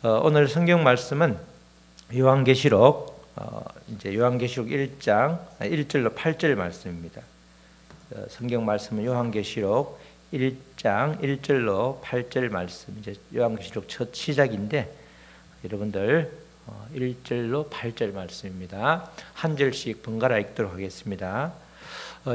오늘 성경 말씀은 요한계시록 이제 요한계시록 1장 1절로 8절 말씀입니다. 성경 말씀은 요한계시록 1장 1절로 8절 말씀. 이제 요한계시록 첫 시작인데 여러분들 1절로 8절 말씀입니다. 한 절씩 번갈아 읽도록 하겠습니다.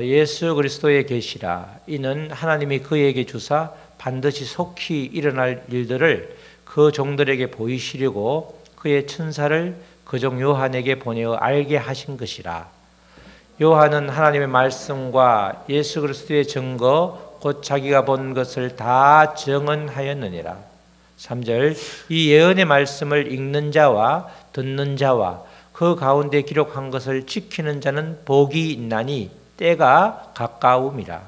예수 그리스도의 계시라. 이는 하나님이 그에게 주사 반드시 속히 일어날 일들을 그 종들에게 보이시려고 그의 천사를 그 종 요한에게 보내어 알게 하신 것이라. 요한은 하나님의 말씀과 예수 그리스도의 증거 곧 자기가 본 것을 다 증언하였느니라. 3절 이 예언의 말씀을 읽는 자와 듣는 자와 그 가운데 기록한 것을 지키는 자는 복이 있나니 때가 가까움이라.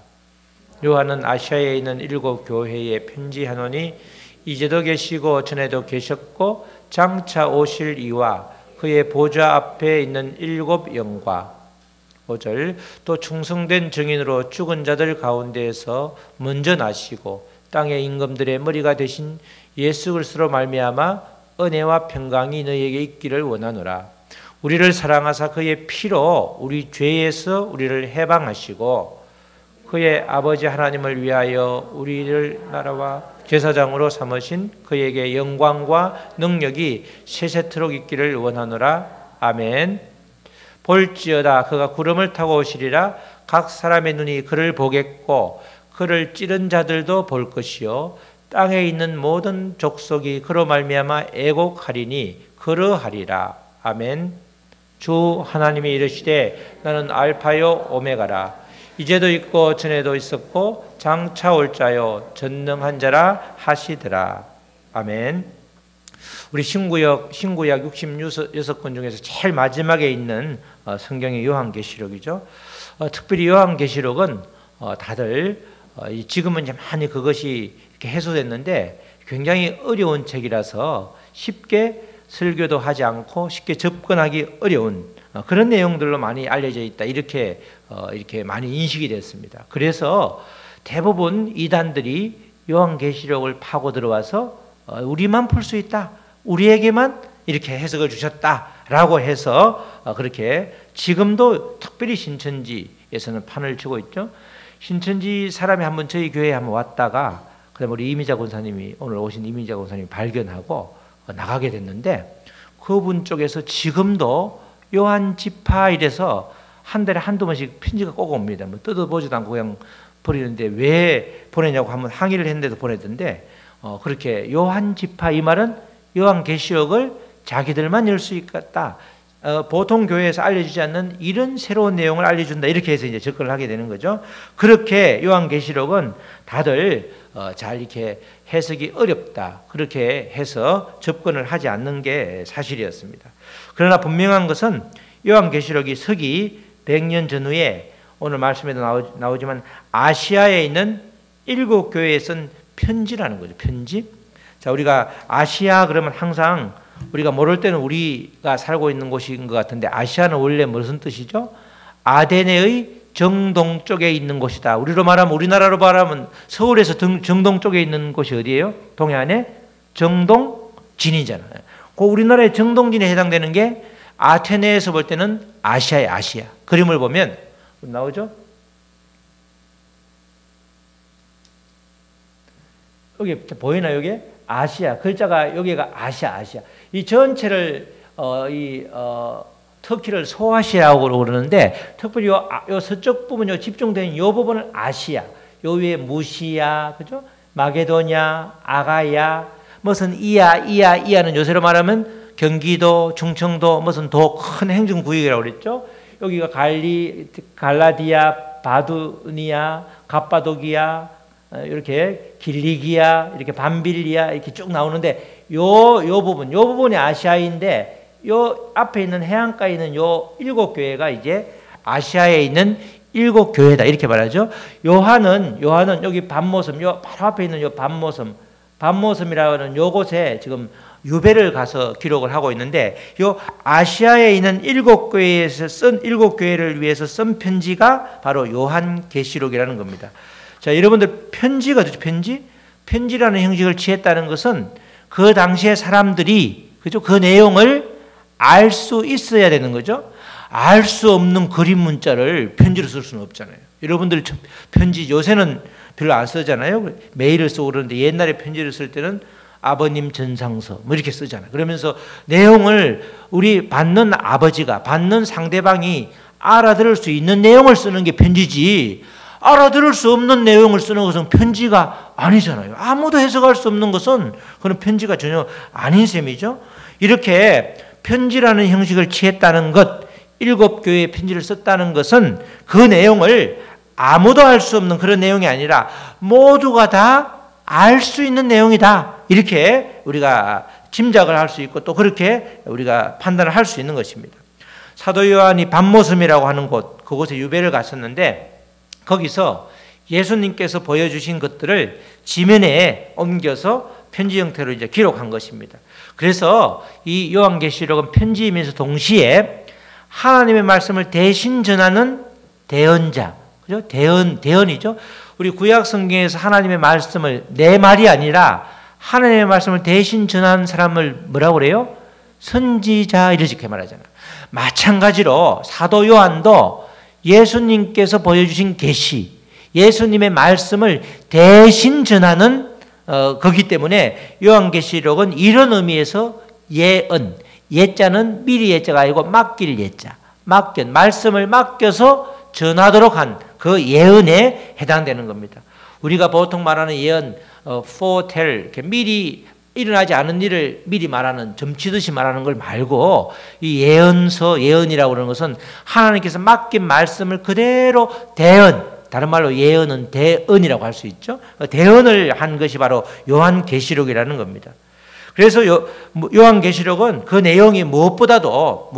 요한은 아시아에 있는 7 교회에 편지하노니 이제도 계시고 전에도 계셨고 장차 오실 이와 그의 보좌 앞에 있는 7 영과 5절 또 충성된 증인으로 죽은 자들 가운데에서 먼저 나시고 땅의 임금들의 머리가 되신 예수 그리스도로 말미암아 은혜와 평강이 너희에게 있기를 원하노라. 우리를 사랑하사 그의 피로 우리 죄에서 우리를 해방하시고 그의 아버지 하나님을 위하여 우리를 나라와 제사장으로 삼으신 그에게 영광과 능력이 세세토록 있기를 원하노라. 아멘. 볼지어다 그가 구름을 타고 오시리라. 각 사람의 눈이 그를 보겠고 그를 찌른 자들도 볼 것이요 땅에 있는 모든 족속이 그로 말미암아 애곡하리니 그러하리라. 아멘. 주 하나님이 이르시되 나는 알파요 오메가라. 이제도 있고 전에도 있었고 장차 올 자요 전능한 자라 하시더라. 아멘. 우리 신구약 66권 중에서 제일 마지막에 있는 성경의 요한계시록이죠. 특별히 요한계시록은 다들 지금은 이제 많이 그것이 이렇게 해소됐는데 굉장히 어려운 책이라서 쉽게 설교도 하지 않고 쉽게 접근하기 어려운 그런 내용들로 많이 알려져 있다. 이렇게 많이 인식이 됐습니다. 그래서 대부분 이단들이 요한계시록을 파고 들어와서 우리만 풀 수 있다. 우리에게만 이렇게 해석을 주셨다라고 해서 그렇게 지금도 특별히 신천지에서는 판을 치고 있죠. 신천지 사람이 한번 저희 교회에 한번 왔다가 그다음에 우리 이미자 권사님이 오늘 오신 이미자 권사님이 발견하고 나가게 됐는데 그분 쪽에서 지금도 요한 지파 이래서 한 달에 한두 번씩 편지가 꼭 옵니다. 뭐 뜯어보지도 않고 그냥 버리는데 왜 보내냐고 한번 항의를 했는데도 보냈던데 그렇게 요한 지파 이 말은 요한계시록을 자기들만 열 수 있겠다. 보통 교회에서 알려주지 않는 이런 새로운 내용을 알려준다. 이렇게 해서 이제 접근을 하게 되는 거죠. 그렇게 요한계시록은 다들 잘 이렇게 해석이 어렵다. 그렇게 해서 접근을 하지 않는 게 사실이었습니다. 그러나 분명한 것은 요한계시록이 서기 100년 전후에 오늘 말씀에도 나오지만 아시아에 있는 7 교회에 쓴 편지라는 거죠. 편지. 자, 우리가 아시아 그러면 항상 우리가 모를 때는 우리가 살고 있는 곳인 것 같은데 아시아는 원래 무슨 뜻이죠? 아데네의 정동 쪽에 있는 곳이다. 우리로 말하면 우리나라로 말하면 서울에서 정동 쪽에 있는 곳이 어디예요? 동해안에 정동진이잖아요. 그 우리나라의 정동진에 해당되는 게 아테네에서 볼 때는 아시아의 아시아. 그림을 보면 나오죠? 여기 보이나요? 여기 아시아 글자가 여기가 아시아. 이 전체를 터키를 소아시아라고 그러는데 특별히 요 서쪽 부분 집중된 요 부분을 아시아. 요 위에 무시아, 그죠? 마게도냐, 아가야, 무슨 이야는 요새로 말하면 경기도, 충청도 무슨 더 큰 행정구역이라고 그랬죠. 여기가 갈라디아, 바두니아, 갑바도기아, 이렇게 길리기아, 이렇게 밤빌리아 이렇게 쭉 나오는데 요 부분이 아시아인데 요 앞에 있는 해안가에 있는 요 7 교회가 이제 아시아에 있는 7 교회다 이렇게 말하죠. 요한은 여기 밤모섬 요 바로 앞에 있는 요 밤모섬이라는 요곳에 지금 유배를 가서 기록을 하고 있는데 요 아시아에 있는 7 교회에서 쓴 7 교회를 위해서 쓴 편지가 바로 요한계시록이라는 겁니다. 자, 여러분들 편지가 편지라는 형식을 취했다는 것은 그 당시에 사람들이 그죠? 그 내용을 알 수 있어야 되는 거죠. 알 수 없는 그림 문자를 편지로 쓸 수는 없잖아요. 여러분들 편지 요새는 별로 안 쓰잖아요. 메일을 쓰고 그러는데 옛날에 편지를 쓸 때는 아버님 전상서 뭐 이렇게 쓰잖아요. 그러면서 내용을 우리 받는 아버지가 받는 상대방이 알아들을 수 있는 내용을 쓰는 게 편지지, 알아들을 수 없는 내용을 쓰는 것은 편지가 아니잖아요. 아무도 해석할 수 없는 것은 그건 편지가 전혀 아닌 셈이죠. 이렇게 편지라는 형식을 취했다는 것, 7교회에 편지를 썼다는 것은 그 내용을 아무도 알 수 없는 그런 내용이 아니라 모두가 다 알 수 있는 내용이다. 이렇게 우리가 짐작을 할 수 있고 또 그렇게 우리가 판단을 할 수 있는 것입니다. 사도 요한이 밤모섬이라고 하는 곳, 그곳에 유배를 갔었는데 거기서 예수님께서 보여주신 것들을 지면에 옮겨서 편지 형태로 이제 기록한 것입니다. 그래서 이 요한계시록은 편지이면서 동시에 하나님의 말씀을 대신 전하는 대언자, 그죠? 대언이죠. 우리 구약 성경에서 하나님의 말씀을 내 말이 아니라 하나님의 말씀을 대신 전하는 사람을 뭐라고 그래요? 선지자 이렇게 말하잖아요. 마찬가지로 사도 요한도 예수님께서 보여주신 계시, 예수님의 말씀을 대신 전하는 거기 때문에 요한계시록은 이런 의미에서 예언, 예자는 미리 예자가 아니고 맡길 예자, 맡긴 말씀을 맡겨서 전하도록 한 그 예언에 해당되는 겁니다. 우리가 보통 말하는 예언, foretell, 이렇게 미리 일어나지 않은 일을 미리 말하는, 점치듯이 말하는 걸 말고 이 예언서, 예언이라고 하는 것은 하나님께서 맡긴 말씀을 그대로 대언, 다른 말로 예언은 대언이라고 할 수 있죠. 대언을 한 것이 바로 요한계시록이라는 겁니다. 그래서 요한계시록은 그 내용이 무엇보다도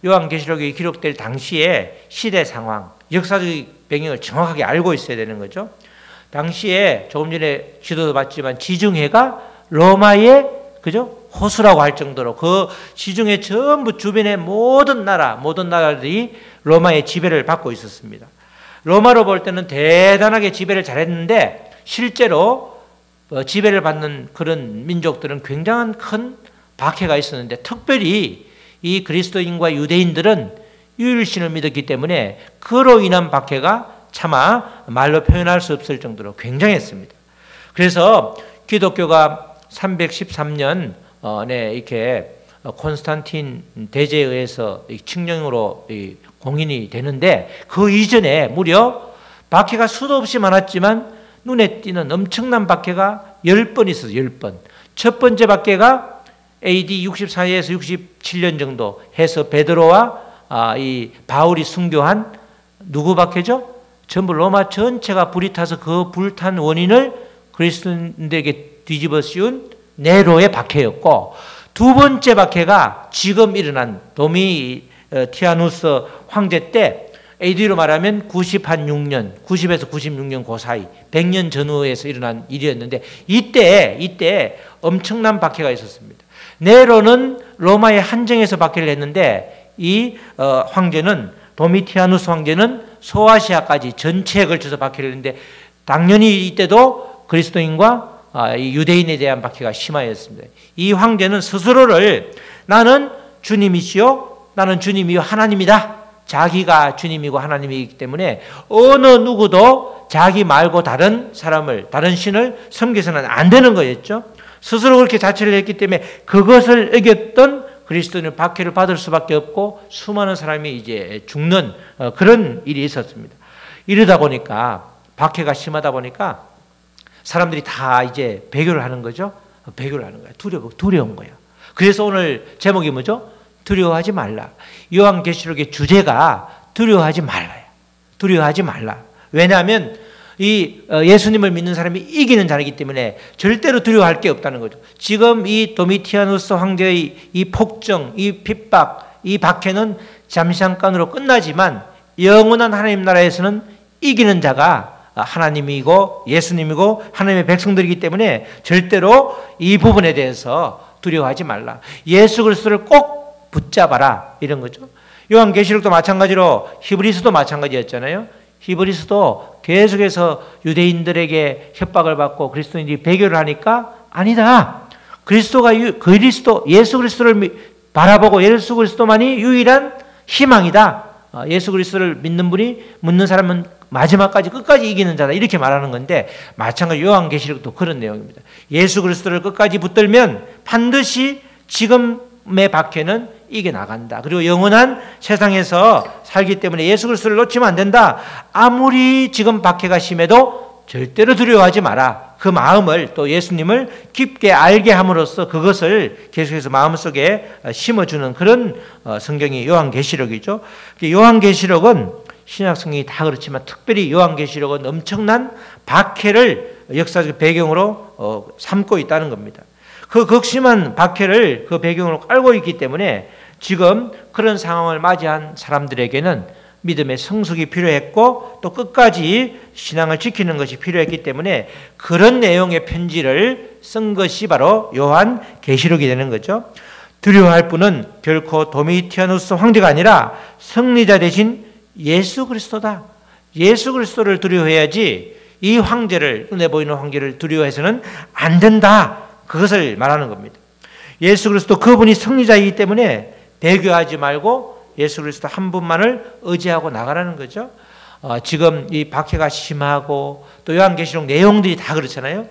요한계시록이 기록될 당시에 시대 상황, 역사적 배경을 정확하게 알고 있어야 되는 거죠. 당시에 조금 전에 기도도 봤지만 지중해가 로마의 그죠? 호수라고 할 정도로 그 지중해 전부 주변의 모든 나라들이 로마의 지배를 받고 있었습니다. 로마로 볼 때는 대단하게 지배를 잘했는데 실제로 지배를 받는 그런 민족들은 굉장한 큰 박해가 있었는데 특별히 이 그리스도인과 유대인들은 유일신을 믿었기 때문에 그로 인한 박해가 차마 말로 표현할 수 없을 정도로 굉장했습니다. 그래서 기독교가 313년 이렇게 콘스탄틴 대제에 의해서 칙령으로 공인이 되는데 그 이전에 무려 박해가 수도 없이 많았지만 눈에 띄는 엄청난 박해가 10번 있었어요. 10번. 첫 번째 박해가 AD 64에서 67년 정도 해서 베드로와 이 바울이 순교한 누구 박해죠? 전부 로마 전체가 불이 타서 그 불탄 원인을 그리스도인들에게 뒤집어 씌운 네로의 박해였고 두 번째 박해가 지금 일어난 도미티아누스 황제 때 AD로 말하면 90에서 96년 그 사이 100년 전후에서 일어난 일이었는데 이때 엄청난 박해가 있었습니다. 네로는 로마의 한정에서 박해를 했는데 이 황제는 도미티아누스 황제는 소아시아까지 전체에 걸쳐서 박해를 했는데 당연히 이때도 그리스도인과 유대인에 대한 박해가 심하였습니다. 이 황제는 스스로를 나는 주님이시요 나는 주님이요 하나님이다. 자기가 주님이고 하나님이기 때문에 어느 누구도 자기 말고 다른 신을 섬겨서는 안 되는 거였죠. 스스로 그렇게 자체를 했기 때문에 그것을 어겼던 그리스도인은 박해를 받을 수밖에 없고 수많은 사람이 이제 죽는 그런 일이 있었습니다. 이러다 보니까 박해가 심하다 보니까 사람들이 다 이제 배교를 하는 거죠. 배교를 하는 거야. 두려운 거야. 그래서 오늘 제목이 뭐죠? 두려워하지 말라. 요한계시록의 주제가 두려워하지 말라요. 두려워하지 말라. 왜냐하면 이 예수님을 믿는 사람이 이기는 자이기 때문에 절대로 두려워할 게 없다는 거죠. 지금 이 도미티아누스 황제의 이 폭정, 이 핍박, 이 박해는 잠시간으로 끝나지만 영원한 하나님 나라에서는 이기는 자가 하나님이고 예수님이고 하나님의 백성들이기 때문에 절대로 이 부분에 대해서 두려워하지 말라. 예수 그리스도를 꼭 붙잡아라 이런 거죠. 요한계시록도 마찬가지로 히브리서도 마찬가지였잖아요. 히브리서도 계속해서 유대인들에게 협박을 받고 그리스도인들이 배교를 하니까 아니다. 그리스도 예수 그리스도를 바라보고 예수 그리스도만이 유일한 희망이다. 예수 그리스도를 묻는 사람은 마지막까지 끝까지 이기는 자다. 이렇게 말하는 건데 마찬가지로 요한계시록도 그런 내용입니다. 예수 그리스도를 끝까지 붙들면 반드시 지금의 박해는 이겨나간다. 그리고 영원한 세상에서 살기 때문에 예수 그리스도를 놓치면 안 된다. 아무리 지금 박해가 심해도 절대로 두려워하지 마라. 그 마음을 또 예수님을 깊게 알게 함으로써 그것을 계속해서 마음속에 심어주는 그런 성경이 요한계시록이죠. 요한계시록은 신약 성경이 다 그렇지만 특별히 요한계시록은 엄청난 박해를 역사적 배경으로 삼고 있다는 겁니다. 그 극심한 박해를 그 배경으로 깔고 있기 때문에 지금 그런 상황을 맞이한 사람들에게는 믿음의 성숙이 필요했고 또 끝까지 신앙을 지키는 것이 필요했기 때문에 그런 내용의 편지를 쓴 것이 바로 요한계시록이 되는 거죠. 두려워할 분은 결코 도미티아누스 황제가 아니라 승리자 대신 예수 그리스도다. 예수 그리스도를 두려워해야지 이 황제를, 눈에 보이는 황제를 두려워해서는 안 된다. 그것을 말하는 겁니다. 예수 그리스도 그분이 승리자이기 때문에 배교하지 말고 예수 그리스도 한 분만을 의지하고 나가라는 거죠. 지금 이 박해가 심하고 또 요한계시록 내용들이 다 그렇잖아요.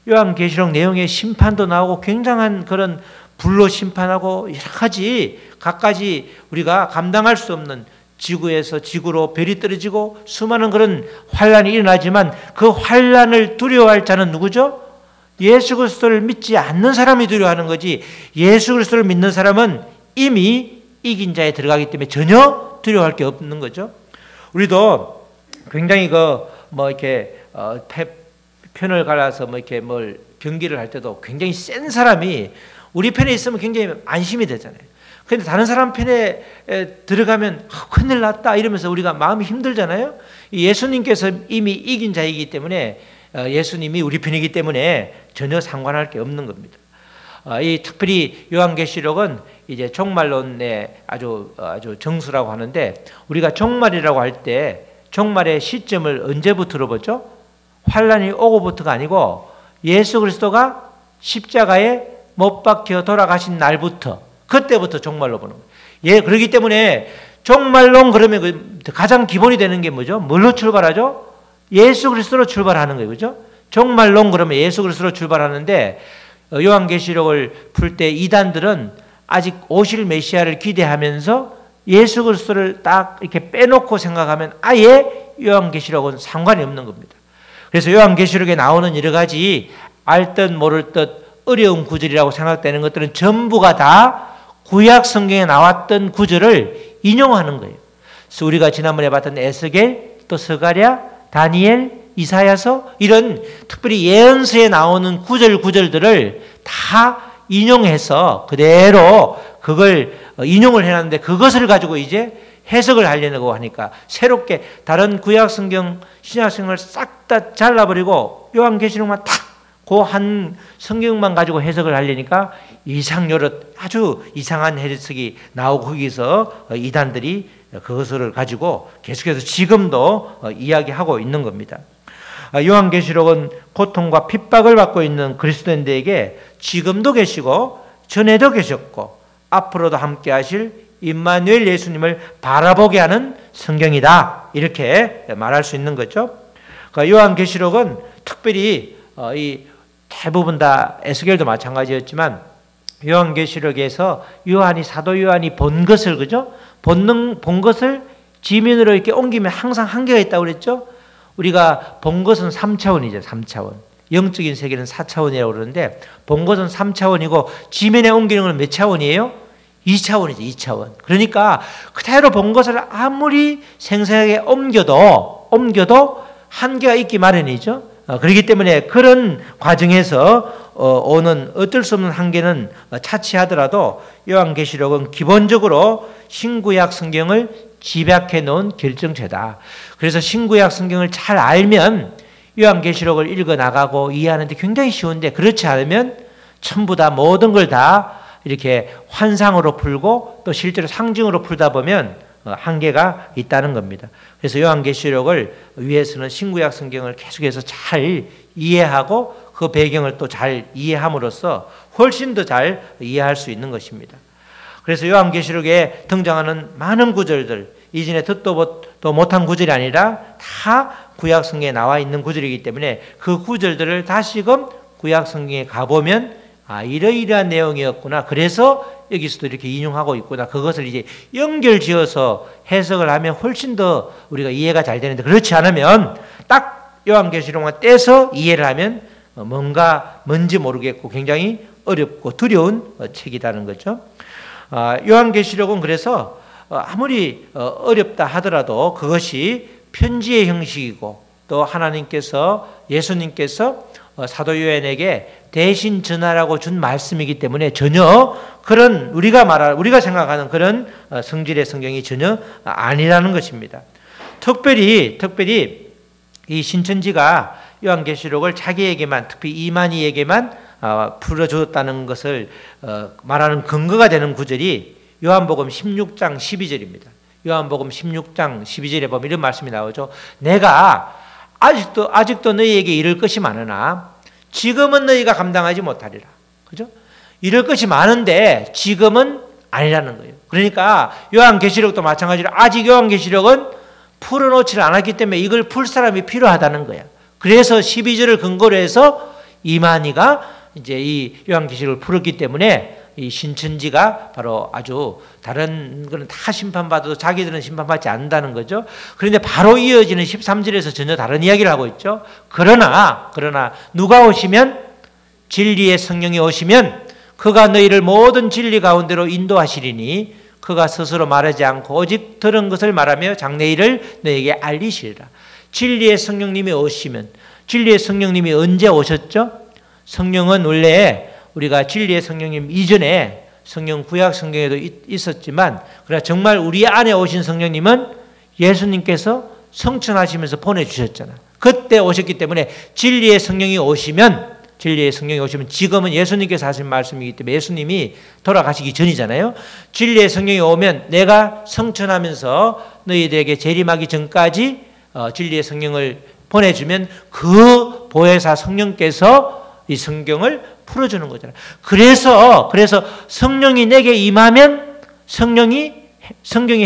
요한계시록 내용에 심판도 나오고 굉장한 그런 불로 심판하고 여러 가지 갖가지 우리가 감당할 수 없는 지구에서 지구로 별이 떨어지고 수많은 그런 환란이 일어나지만 그 환란을 두려워할 자는 누구죠? 예수 그리스도를 믿지 않는 사람이 두려워하는 거지 예수 그리스도를 믿는 사람은 이미 이긴 자에 들어가기 때문에 전혀 두려워할 게 없는 거죠. 우리도 굉장히 이렇게 편을 갈아서 이렇게 뭘 경기를 할 때도 굉장히 센 사람이 우리 편에 있으면 굉장히 안심이 되잖아요. 그런데 다른 사람 편에 들어가면 큰일 났다 이러면서 우리가 마음이 힘들잖아요. 예수님께서 이미 이긴 자이기 때문에 예수님이 우리 편이기 때문에 전혀 상관할 게 없는 겁니다. 이 특별히 요한계시록은 이제 종말론의 아주 정수라고 하는데 우리가 종말이라고 할 때 종말의 시점을 언제부터로 보죠? 환란이 오고부터가 아니고 예수 그리스도가 십자가에 못 박혀 돌아가신 날부터 그때부터 종말로 보는 거예요. 예, 그렇기 때문에 종말론 그러면 가장 기본이 되는 게 뭐죠? 뭘로 출발하죠? 예수 그리스도로 출발하는 거예요. 그죠? 종말론 그러면 예수 그리스도로 출발하는데 요한계시록을 풀 때 이단들은 아직 오실 메시아를 기대하면서 예수 그리스도를 딱 이렇게 빼놓고 생각하면 아예 요한계시록은 상관이 없는 겁니다. 그래서 요한계시록에 나오는 여러 가지 알 듯 모를 듯 어려운 구절이라고 생각되는 것들은 전부가 다 구약 성경에 나왔던 구절을 인용하는 거예요. 그래서 우리가 지난번에 봤던 에스겔, 또 스가랴, 다니엘, 이사야서 이런 특별히 예언서에 나오는 구절들을 다 인용해서 그대로 그걸 인용을 해놨는데 그것을 가지고 이제 해석을 하려고 하니까 새롭게 다른 구약 성경, 신약 성경을 싹 다 잘라버리고 요한계시록만 탁 그 한 성경만 가지고 해석을 하려니까 이상요릇 아주 이상한 해석이 나오고 거기서 이단들이 그것을 가지고 계속해서 지금도 이야기하고 있는 겁니다. 요한계시록은 고통과 핍박을 받고 있는 그리스도인들에게 지금도 계시고 전에도 계셨고 앞으로도 함께 하실 임마누엘 예수님을 바라보게 하는 성경이다. 이렇게 말할 수 있는 거죠. 요한계시록은 특별히 이 대부분 다 에스겔도 마찬가지였지만 요한계시록에서 사도 요한이 본 것을 그죠? 본 것을 지면으로 이렇게 옮기면 항상 한계가 있다고 그랬죠? 우리가 본 것은 3차원이죠. 3차원. 영적인 세계는 4차원이라고 그러는데 본 것은 3차원이고 지면에 옮기는 건 몇 차원이에요? 2차원이죠. 2차원. 그러니까 그대로 본 것을 아무리 생생하게 옮겨도 한계가 있기 마련이죠. 그렇기 때문에 그런 과정에서 오는 어쩔 수 없는 한계는 차치하더라도 요한계시록은 기본적으로 신구약 성경을 집약해 놓은 결정체다. 그래서 신구약 성경을 잘 알면 요한계시록을 읽어 나가고 이해하는데 굉장히 쉬운데 그렇지 않으면 전부 다 모든 걸 다 이렇게 환상으로 풀고 또 실제로 상징으로 풀다 보면 한계가 있다는 겁니다. 그래서 요한계시록을 위해서는 신구약 성경을 계속해서 잘 이해하고 그 배경을 또 잘 이해함으로써 훨씬 더 잘 이해할 수 있는 것입니다. 그래서 요한계시록에 등장하는 많은 구절들, 이전에 듣도 못한 구절이 아니라 다 구약 성경에 나와 있는 구절이기 때문에 그 구절들을 다시금 구약 성경에 가보면 이러이러한 내용이었구나. 그래서 여기서도 이렇게 인용하고 있구나. 그것을 이제 연결지어서 해석을 하면 훨씬 더 우리가 이해가 잘 되는데, 그렇지 않으면 딱 요한계시록만 떼서 이해를 하면 뭔지 모르겠고 굉장히 어렵고 두려운 책이라는 거죠. 요한계시록은 그래서 아무리 어렵다 하더라도 그것이 편지의 형식이고, 또 하나님께서, 예수님께서 사도 요한에게 대신 전하라고 준 말씀이기 때문에 전혀 그런 우리가 생각하는 그런 성질의 성경이 전혀 아니라는 것입니다. 특별히 이 신천지가 요한계시록을 자기에게만, 특히 이만희에게만 풀어주었다는 것을 말하는 근거가 되는 구절이 요한복음 16장 12절입니다. 요한복음 16장 12절에 보면 이런 말씀이 나오죠. 내가 아직도 너희에게 이를 것이 많으나 지금은 너희가 감당하지 못하리라. 그죠? 이럴 것이 많은데 지금은 아니라는 거예요. 그러니까 요한계시록도 마찬가지로 아직 요한계시록은 풀어놓지 않았기 때문에 이걸 풀 사람이 필요하다는 거야. 그래서 12절을 근거로 해서 이만희가 이제 이 요한계시록을 풀었기 때문에 이 신천지가 바로 아주 다른 거는 다 심판받아도 자기들은 심판받지 않는다는 거죠. 그런데 바로 이어지는 13절에서 전혀 다른 이야기를 하고 있죠. 그러나 누가 오시면, 진리의 성령이 오시면 그가 너희를 모든 진리 가운데로 인도하시리니 그가 스스로 말하지 않고 오직 들은 것을 말하며 장래일을 너희에게 알리시리라. 진리의 성령님이 오시면, 진리의 성령님이 언제 오셨죠? 성령은 원래 우리가 진리의 성령님 이전에 성령 구약 성경에도 있었지만, 그러나 정말 우리 안에 오신 성령님은 예수님께서 성천하시면서 보내주셨잖아요. 그때 오셨기 때문에 진리의 성령이 오시면 지금은 예수님께서 하신 말씀이기 때문에 예수님이 돌아가시기 전이잖아요. 진리의 성령이 오면 내가 성천하면서 너희들에게 재림하기 전까지 진리의 성령을 보내주면 그 보혜사 성령께서 이 성경을 풀어주는 거잖아요. 그래서 성령이 내게 임하면 성경이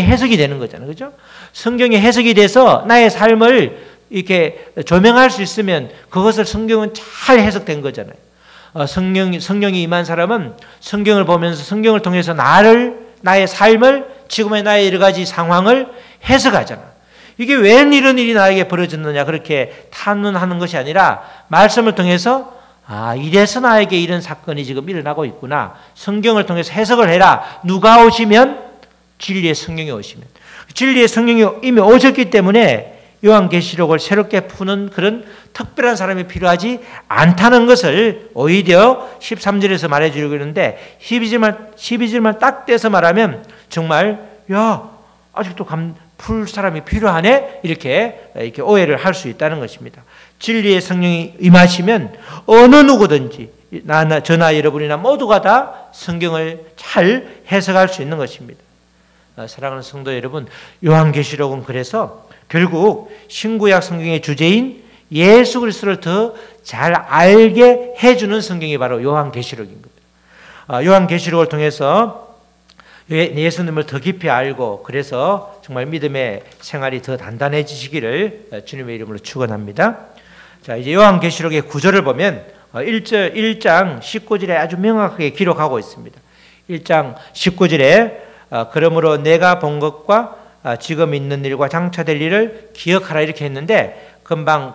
해석이 되는 거잖아요. 그죠? 성경이 해석이 돼서 나의 삶을 이렇게 조명할 수 있으면 그것을 성경은 잘 해석된 거잖아요. 성령이 임한 사람은 성경을 보면서 성경을 통해서 나의 삶을, 지금의 나의 여러 가지 상황을 해석하잖아. 이게 왜 이런 일이 나에게 벌어졌느냐 그렇게 탄론하는 것이 아니라 말씀을 통해서 이래서 나에게 이런 사건이 지금 일어나고 있구나. 성경을 통해서 해석을 해라. 누가 오시면? 진리의 성령이 오시면. 진리의 성령이 이미 오셨기 때문에 요한계시록을 새롭게 푸는 그런 특별한 사람이 필요하지 않다는 것을 오히려 13절에서 말해주려고 했는데 12절만 딱 떼서 말하면 정말 아직도 풀 사람이 필요하네? 이렇게 오해를 할 수 있다는 것입니다. 진리의 성령이 임하시면 어느 누구든지 저나 여러분이나 모두가 다 성경을 잘 해석할 수 있는 것입니다. 사랑하는 성도 여러분, 요한계시록은 그래서 결국 신구약 성경의 주제인 예수 그리스도를 더 잘 알게 해주는 성경이 바로 요한계시록인 겁니다. 요한계시록을 통해서 예수님을 더 깊이 알고 그래서 정말 믿음의 생활이 더 단단해지시기를 주님의 이름으로 축원합니다. 자, 이제 요한계시록의 구절을 보면 1장 19절에 아주 명확하게 기록하고 있습니다. 1장 19절에 그러므로 내가 본 것과 지금 있는 일과 장차될 일을 기억하라 이렇게 했는데, 금방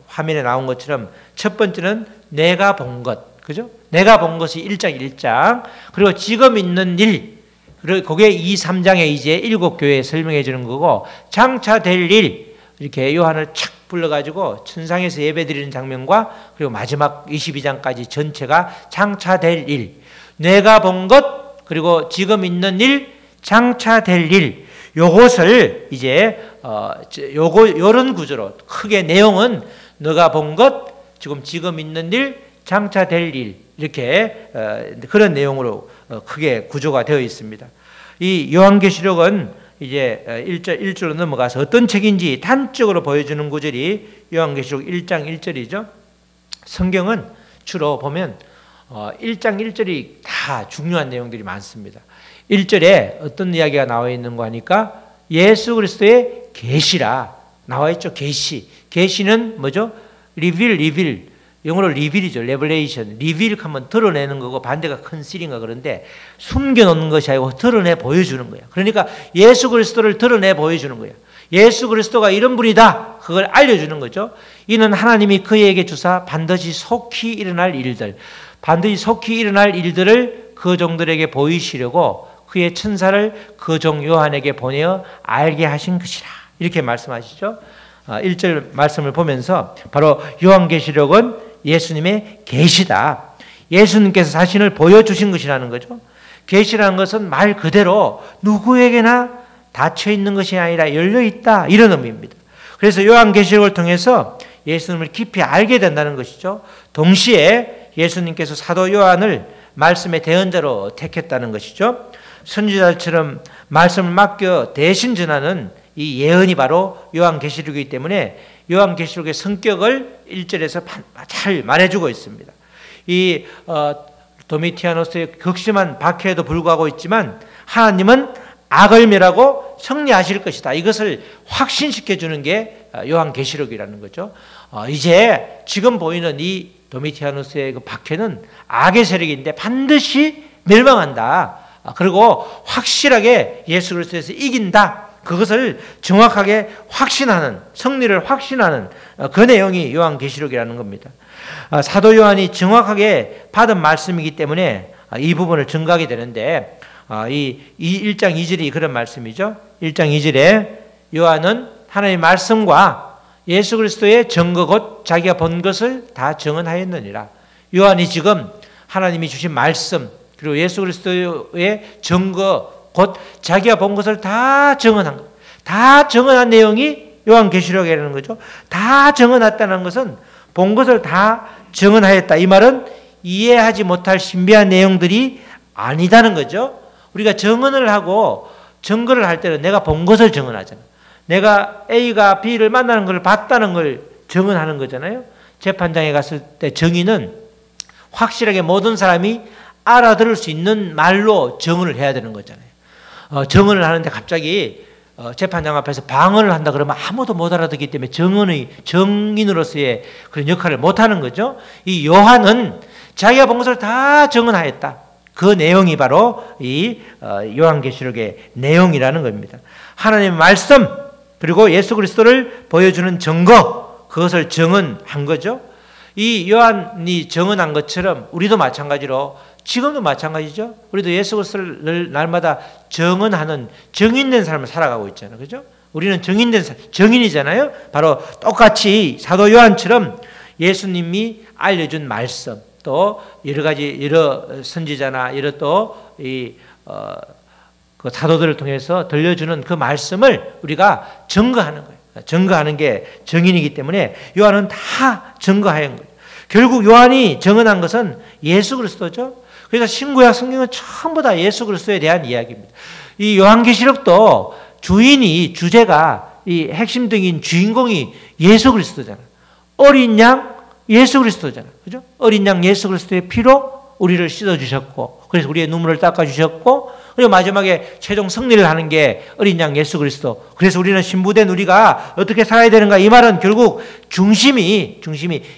화면에 나온 것처럼 첫 번째는 내가 본 것, 그죠? 내가 본 것이 1장, 그리고 지금 있는 일, 그리고 그게 2, 3장에 이제 7교회에 설명해 주는 거고, 장차될 일, 이렇게 요한을 착 불러가지고 천상에서 예배드리는 장면과 그리고 마지막 22장까지 전체가 장차될 일, 내가 본 것, 그리고 지금 있는 일, 장차될 일, 요것을 이제 요런 구조로 크게 내용은 너가 본 것, 지금 있는 일, 장차될 일, 이렇게 그런 내용으로 크게 구조가 되어 있습니다. 이 요한계시록은 이제 1절로 넘어가서 어떤 책인지 단적으로 보여주는 구절이 요한계시록 1장 1절이죠. 성경은 주로 보면 1장 1절이 다 중요한 내용들이 많습니다. 1절에 어떤 이야기가 나와 있는 거 하니까 예수 그리스도의 계시라 나와 있죠. 계시는 뭐죠? 리빌 영어로 리빌이죠. 레벨레이션. 리빌 하면 드러내는 거고 반대가 컨실인가 그런데 숨겨놓는 것이 아니고 드러내 보여주는 거야. 그러니까 예수 그리스도를 드러내 보여주는 거야. 예수 그리스도가 이런 분이다. 그걸 알려주는 거죠. 이는 하나님이 그에게 주사 반드시 속히 일어날 일들을 그 종들에게 보이시려고 그의 천사를 그 종 요한에게 보내어 알게 하신 것이라. 이렇게 말씀하시죠. 1절 말씀을 보면서 바로 요한계시록은 예수님의 계시다. 예수님께서 자신을 보여주신 것이라는 거죠. 계시라는 것은 말 그대로 누구에게나 닫혀 있는 것이 아니라 열려 있다. 이런 의미입니다. 그래서 요한계시록을 통해서 예수님을 깊이 알게 된다는 것이죠. 동시에 예수님께서 사도 요한을 말씀의 대언자로 택했다는 것이죠. 선지자처럼 말씀을 맡겨 대신 전하는 이 예언이 바로 요한계시록이기 때문에 요한계시록의 성격을 1절에서 잘 말해주고 있습니다. 이 도미티아노스의 극심한 박해에도 불구하고 있지만 하나님은 악을 멸하고 승리하실 것이다. 이것을 확신시켜주는 게 요한계시록이라는 거죠. 이제 지금 보이는 이 도미티아노스의 그 박해는 악의 세력인데 반드시 멸망한다. 그리고 확실하게 예수 그리스도에서 이긴다. 그것을 정확하게 확신하는, 승리를 확신하는 그 내용이 요한계시록이라는 겁니다. 사도 요한이 정확하게 받은 말씀이기 때문에 이 부분을 증거하게 되는데 이 1장 2절이 그런 말씀이죠. 1장 2절에 요한은 하나님의 말씀과 예수 그리스도의 증거 곧 자기가 본 것을 다 증언하였느니라. 요한이 지금 하나님이 주신 말씀 그리고 예수 그리스도의 증거 곧 자기가 본 것을 다 증언한 것, 다 증언한 내용이 요한계시록이라는 거죠. 다 증언했다는 것은 본 것을 다 증언하였다. 이 말은 이해하지 못할 신비한 내용들이 아니다는 거죠. 우리가 증언을 하고 증거를 할 때는 내가 본 것을 증언하잖아. 내가 A가 B를 만나는 걸 봤다는 걸 증언하는 거잖아요. 재판장에 갔을 때 증인은 확실하게 모든 사람이 알아들을 수 있는 말로 증언을 해야 되는 거잖아요. 증언을 하는데 갑자기 재판장 앞에서 방언을 한다 그러면 아무도 못 알아듣기 때문에 정인으로서의 그런 역할을 못하는 거죠. 이 요한은 자기가 본 것을 다 증언하였다. 그 내용이 바로 이 요한계시록의 내용이라는 겁니다. 하나님의 말씀 그리고 예수 그리스도를 보여주는 증거 그것을 증언한 거죠. 이 요한이 증언한 것처럼 우리도 마찬가지로 지금도 마찬가지죠. 우리도 예수 그리스도를 날마다 증언하는 증인된 삶을 살아가고 있잖아요. 그죠? 우리는 증인이잖아요. 바로 똑같이 사도 요한처럼 예수님이 알려준 말씀 또 여러 선지자나 그 사도들을 통해서 들려주는 그 말씀을 우리가 증거하는 거예요. 증거하는 게 증인이기 때문에 요한은 다 증거하는 거예요. 결국 요한이 증언한 것은 예수 그리스도죠. 그래서 신구약 성경은 전부 다 예수 그리스도에 대한 이야기입니다. 이 요한계시록도 주제가 이 핵심적인 주인공이 예수 그리스도잖아. 어린 양 예수 그리스도잖아. 그죠? 어린 양 예수 그리스도의 피로 우리를 씻어주셨고, 그래서 우리의 눈물을 닦아주셨고, 그리고 마지막에 최종 승리를 하는 게 어린 양 예수 그리스도. 그래서 우리는 신부된 우리가 어떻게 살아야 되는가? 이 말은 결국 중심이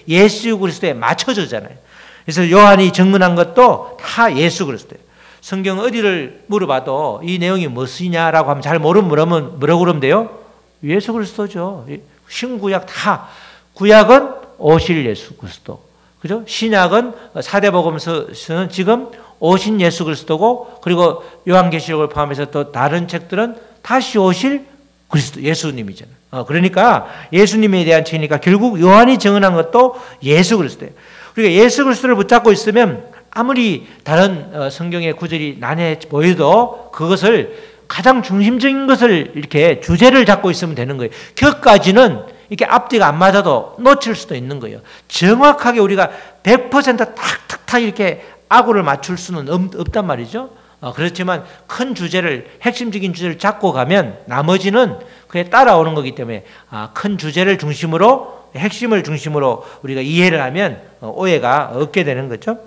예수 그리스도에 맞춰져잖아요. 그래서 요한이 증언한 것도 다 예수 그리스도예요. 성경 어디를 물어봐도 이 내용이 무엇이냐라고 하면 잘 모르면 뭐라고 그러면 돼요? 예수 그리스도죠. 신구약 다. 구약은 오실 예수 그리스도. 그죠? 신약은 사대복음서는 지금 오신 예수 그리스도고, 그리고 요한계시록을 포함해서 또 다른 책들은 다시 오실 그리스도, 예수님이잖아요. 그러니까 예수님에 대한 책이니까 결국 요한이 증언한 것도 예수 그리스도예요. 그러니까 예수 그리스도를 붙잡고 있으면 아무리 다른 성경의 구절이 난해 보여도 그것을 가장 중심적인 것을 이렇게 주제를 잡고 있으면 되는 거예요. 그것까지는 이렇게 앞뒤가 안 맞아도 놓칠 수도 있는 거예요. 정확하게 우리가 100% 탁탁탁 이렇게 아구를 맞출 수는 없단 말이죠. 그렇지만 큰 주제를, 핵심적인 주제를 잡고 가면 나머지는 그에 따라오는 거기 때문에 큰 주제를 중심으로 핵심을 중심으로 우리가 이해를 하면 오해가 없게 되는 거죠.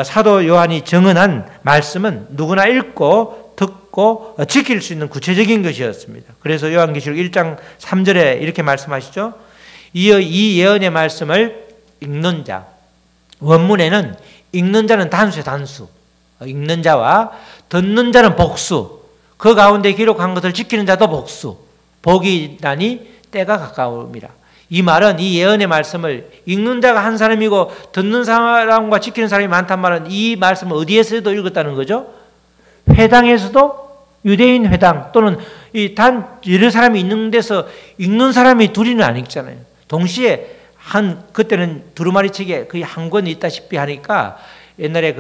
사도 요한이 증언한 말씀은 누구나 읽고 듣고 지킬 수 있는 구체적인 것이었습니다. 그래서 요한계시록 1장 3절에 이렇게 말씀하시죠. 이어 이 예언의 말씀을 읽는 자, 원문에는 읽는 자는 단수예요, 단수. 읽는 자와 듣는 자는 복수. 그 가운데 기록한 것을 지키는 자도 복수. 복이 나니 때가 가까움이라. 이 말은 이 예언의 말씀을 읽는 자가 한 사람이고 듣는 사람과 지키는 사람이 많단 말은 이 말씀을 어디에서도 읽었다는 거죠? 회당에서도, 유대인 회당 또는 여러 사람이 있는 데서 읽는 사람이 둘이는 안 읽잖아요. 동시에 그때는 두루마리 책에 거의 한 권이 있다시피 하니까 옛날에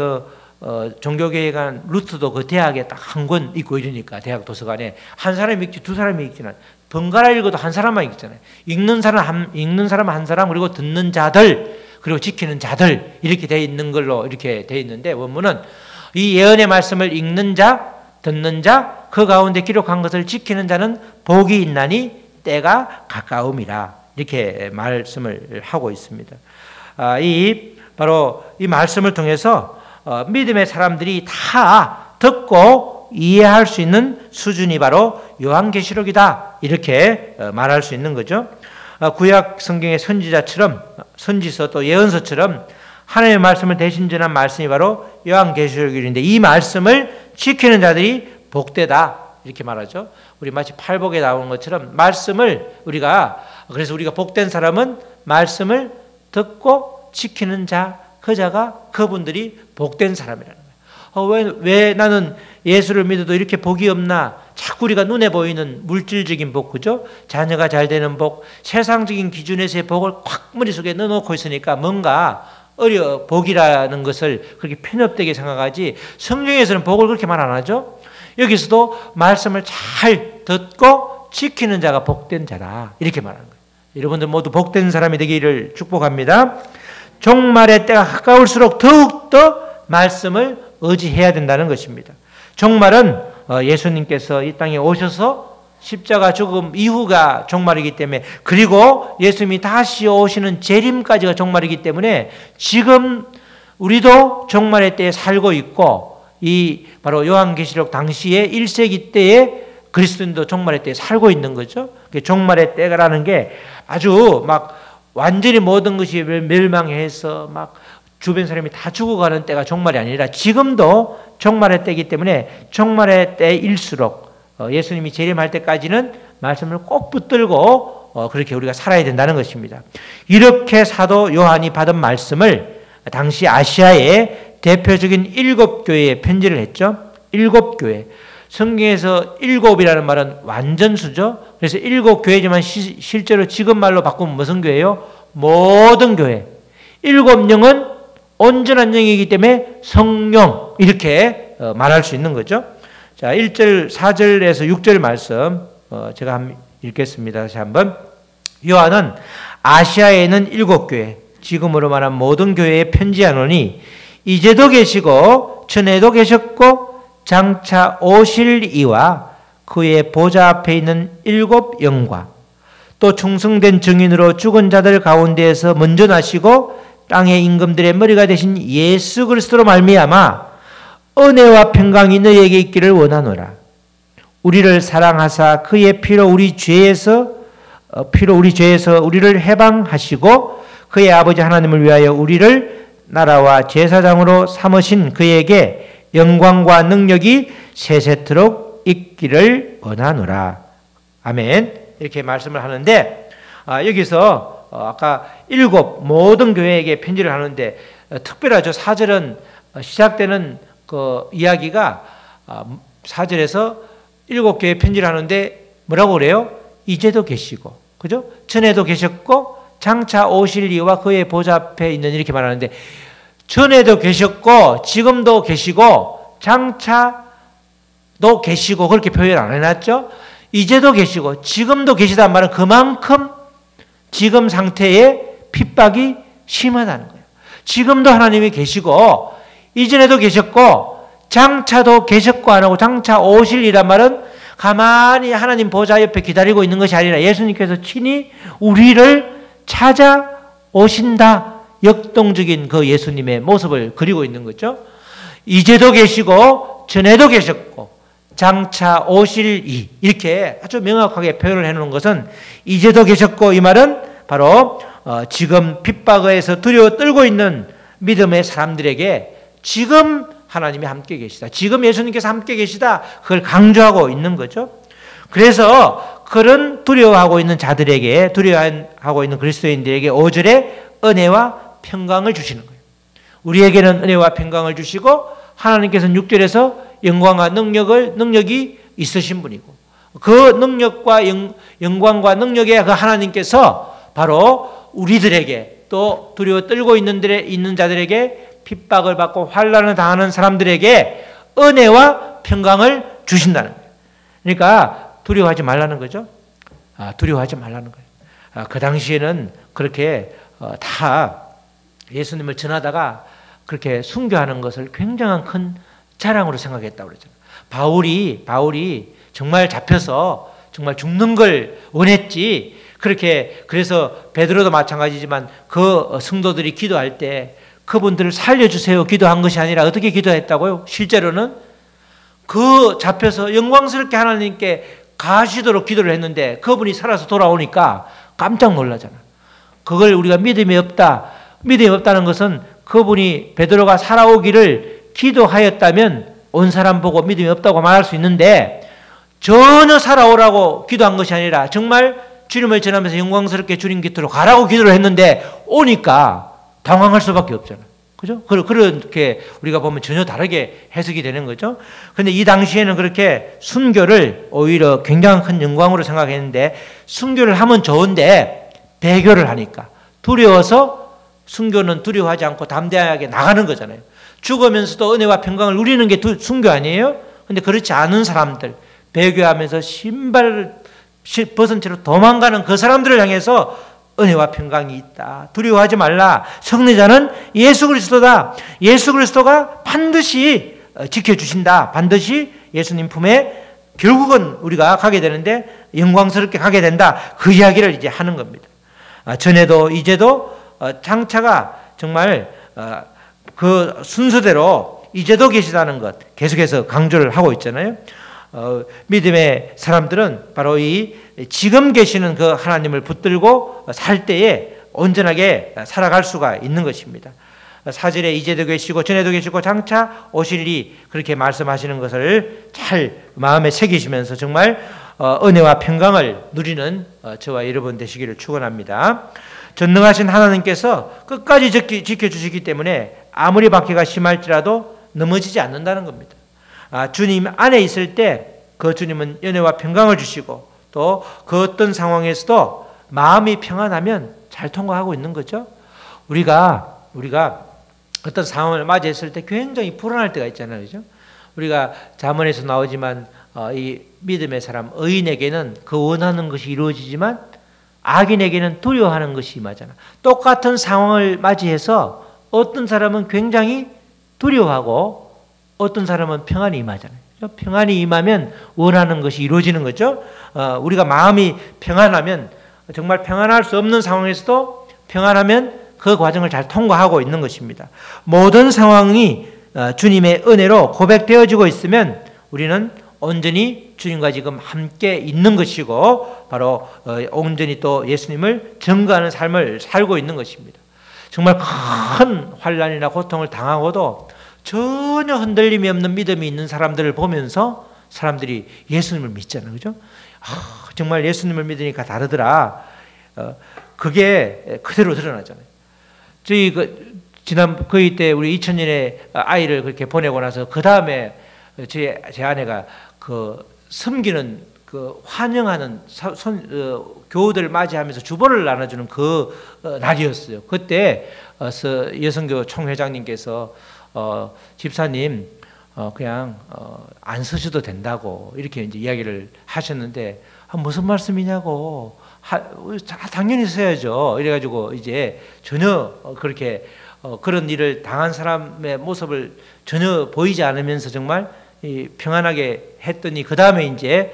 종교계획한 루트도 그 대학에 딱 한 권 있고 이러니까 대학 도서관에 한 사람이 읽지 두 사람이 읽지는 번갈아 읽어도 한 사람만 읽잖아요. 읽는 사람 한 사람, 그리고 듣는 자들, 그리고 지키는 자들, 이렇게 되어 있는 걸로 이렇게 되어 있는데, 원문은 이 예언의 말씀을 읽는 자, 듣는 자, 그 가운데 기록한 것을 지키는 자는 복이 있나니 때가 가까움이라, 이렇게 말씀을 하고 있습니다. 바로 이 말씀을 통해서 믿음의 사람들이 다 듣고 이해할 수 있는 수준이 바로 요한계시록이다, 이렇게 말할 수 있는 거죠. 구약 성경의 선지자처럼, 선지서 또 예언서처럼 하나님의 말씀을 대신 전한 말씀이 바로 요한계시록인데, 이 말씀을 지키는 자들이 복되다, 이렇게 말하죠. 우리 마치 팔복에 나오는 것처럼 말씀을 그래서 우리가 복된 사람은 말씀을 듣고 지키는 자, 그분들이 복된 사람이라는 거예요. 왜 나는 예수를 믿어도 이렇게 복이 없나? 자꾸 우리가 눈에 보이는 물질적인 복, 그죠? 자녀가 잘 되는 복, 세상적인 기준에서의 복을 콱 머릿속에 넣어놓고 있으니까 뭔가 복이라는 것을 그렇게 편협되게 생각하지, 성경에서는 복을 그렇게 말 안 하죠? 여기서도 말씀을 잘 듣고 지키는 자가 복된 자라, 이렇게 말하는 거예요. 여러분들 모두 복된 사람이 되기를 축복합니다. 종말의 때가 가까울수록 더욱더 말씀을 의지해야 된다는 것입니다. 종말은 예수님께서 이 땅에 오셔서 십자가 죽음 이후가 종말이기 때문에, 그리고 예수님이 다시 오시는 재림까지가 종말이기 때문에 지금 우리도 종말의 때에 살고 있고, 이 바로 요한계시록 당시에 1세기 때에 그리스도인도 종말의 때에 살고 있는 거죠. 종말의 때라는 게 아주 막 완전히 모든 것이 멸망해서 막 주변 사람이 다 죽어가는 때가 종말이 아니라 지금도 종말의 때이기 때문에 종말의 때일수록 예수님이 재림할 때까지는 말씀을 꼭 붙들고 그렇게 우리가 살아야 된다는 것입니다. 이렇게 사도 요한이 받은 말씀을 당시 아시아의 대표적인 7교회에 편지를 했죠. 7교회. 성경에서 7이라는 말은 완전수죠. 그래서 7교회지만 실제로 지금 말로 바꾸면 무슨 교회예요? 모든 교회. 7영은 온전한 영이기 때문에 성령, 이렇게 말할 수 있는 거죠. 자, 1절, 4절에서 6절 말씀 제가 한번 읽겠습니다. 다시 한번. 요한은 아시아에 있는 7교회, 지금으로 말한 모든 교회에 편지하노니 이제도 계시고 전에도 계셨고 장차 오실 이와 그의 보좌 앞에 있는 7영과 또 충성된 증인으로 죽은 자들 가운데에서 먼저 나시고 땅의 임금들의 머리가 되신 예수 그리스도로 말미암아 은혜와 평강이 너희에게 있기를 원하노라. 우리를 사랑하사 그의 피로 우리 죄에서 우리를 해방하시고 그의 아버지 하나님을 위하여 우리를 나라와 제사장으로 삼으신 그에게 영광과 능력이 세세토록 있기를 원하노라. 아멘. 이렇게 말씀을 하는데, 여기서 아까 7 모든 교회에게 편지를 하는데 특별하죠. 4절은 시작되는 그 이야기가 4절에서 7교회에 편지를 하는데 뭐라고 그래요? 이제도 계시고, 그죠? 전에도 계셨고 장차 오실 이와 그의 보좌 앞에 있는, 이렇게 말하는데 전에도 계셨고 지금도 계시고 장차도 계시고, 그렇게 표현 안 해놨죠? 이제도 계시고 지금도 계시단 말은 그만큼 지금 상태의 핍박이 심하다는 거예요. 지금도 하나님이 계시고 이전에도 계셨고 장차도 계셨고 안 하고 장차 오실이란 말은 가만히 하나님 보좌 옆에 기다리고 있는 것이 아니라 예수님께서 친히 우리를 찾아오신다. 역동적인 그 예수님의 모습을 그리고 있는 거죠. 이제도 계시고 전에도 계셨고 장차 오실 이, 이렇게 아주 명확하게 표현을 해놓은 것은 이제도 계셨고, 이 말은 바로 지금 핍박에서 두려워 떨고 있는 믿음의 사람들에게 지금 하나님이 함께 계시다, 지금 예수님께서 함께 계시다, 그걸 강조하고 있는 거죠. 그래서 그런 두려워하고 있는 자들에게, 두려워하고 있는 그리스도인들에게 5절에 은혜와 평강을 주시는 거예요. 우리에게는 은혜와 평강을 주시고, 하나님께서는 6절에서 영광과 능력이 있으신 분이고, 그 능력과 영광과 능력의 그 하나님께서 바로 우리들에게, 또 두려워 떨고 있는 자들에게, 핍박을 받고 환난을 당하는 사람들에게 은혜와 평강을 주신다는 거예요. 그러니까 두려워하지 말라는 거죠. 두려워하지 말라는 거예요. 그 당시에는 그렇게 다 예수님을 전하다가 그렇게 순교하는 것을 굉장한 큰 자랑으로 생각했다고 그러잖아요. 바울이 정말 잡혀서 정말 죽는 걸 원했지, 그렇게, 그래서 베드로도 마찬가지지만 그 성도들이 기도할 때 그분들을 살려주세요 기도한 것이 아니라 어떻게 기도했다고요? 실제로는 그 잡혀서 영광스럽게 하나님께 가시도록 기도를 했는데 그분이 살아서 돌아오니까 깜짝 놀라잖아. 그걸 우리가 믿음이 없다는 것은 그분이, 베드로가 살아오기를 기도하였다면 온 사람 보고 믿음이 없다고 말할 수 있는데, 전혀 살아오라고 기도한 것이 아니라 정말 주님을 전하면서 영광스럽게 주님 곁으로 가라고 기도를 했는데 오니까 당황할 수밖에 없잖아. 그죠? 그렇게 우리가 보면 전혀 다르게 해석이 되는 거죠. 그런데 이 당시에는 그렇게 순교를 오히려 굉장히 큰 영광으로 생각했는데, 순교를 하면 좋은데 배교를 하니까 두려워서, 순교는 두려워하지 않고 담대하게 나가는 거잖아요. 죽으면서도 은혜와 평강을 누리는 게 순교 아니에요? 그런데 그렇지 않은 사람들, 배교하면서 신발을 벗은 채로 도망가는 그 사람들을 향해서 은혜와 평강이 있다, 두려워하지 말라, 승리자는 예수 그리스도다, 예수 그리스도가 반드시 지켜주신다, 반드시 예수님 품에 결국은 우리가 가게 되는데 영광스럽게 가게 된다, 그 이야기를 이제 하는 겁니다. 전에도 이제도 장차가 정말 그 순서대로 이제도 계시다는 것 계속해서 강조를 하고 있잖아요. 믿음의 사람들은 바로 이 지금 계시는 그 하나님을 붙들고 살 때에 온전하게 살아갈 수가 있는 것입니다. 4절에 이제도 계시고 전에도 계시고 장차 오실리, 그렇게 말씀하시는 것을 잘 마음에 새기시면서 정말 은혜와 평강을 누리는 저와 여러분 되시기를 축원합니다. 전능하신 하나님께서 끝까지 지켜주시기 때문에 아무리 박해가 심할지라도 넘어지지 않는다는 겁니다. 주님 안에 있을 때 그 주님은 은혜와 평강을 주시고, 또 그 어떤 상황에서도 마음이 평안하면 잘 통과하고 있는 거죠. 우리가 어떤 상황을 맞이했을 때 굉장히 불안할 때가 있잖아요, 그죠? 우리가 잠언에서 나오지만 이 믿음의 사람, 의인에게는 그 원하는 것이 이루어지지만 악인에게는 두려워하는 것이 임하잖아. 똑같은 상황을 맞이해서 어떤 사람은 굉장히 두려워하고 어떤 사람은 평안이 임하잖아요. 평안이 임하면 원하는 것이 이루어지는 거죠. 우리가 마음이 평안하면, 정말 평안할 수 없는 상황에서도 평안하면 그 과정을 잘 통과하고 있는 것입니다. 모든 상황이 주님의 은혜로 고백되어지고 있으면 우리는 온전히 주님과 지금 함께 있는 것이고, 바로 온전히 또 예수님을 증거하는 삶을 살고 있는 것입니다. 정말 큰 환난이나 고통을 당하고도 전혀 흔들림이 없는 믿음이 있는 사람들을 보면서 사람들이 예수님을 믿잖아요, 그죠? 정말 예수님을 믿으니까 다르더라. 그게 그대로 드러나잖아요. 저희 지난 거의 때 우리 2000년에 아이를 그렇게 보내고 나서 그 다음에 제 아내가 그 섬기는, 그 환영하는 교우들을 맞이하면서 주보를 나눠주는 그 날이었어요. 그때 여성교 총회장님께서 집사님 그냥 안 서셔도 된다고 이렇게 이제 이야기를 하셨는데, 무슨 말씀이냐고, 당연히 서야죠. 이래가지고 이제 전혀 그렇게 그런 일을 당한 사람의 모습을 전혀 보이지 않으면서 정말 평안하게 했더니, 그 다음에 이제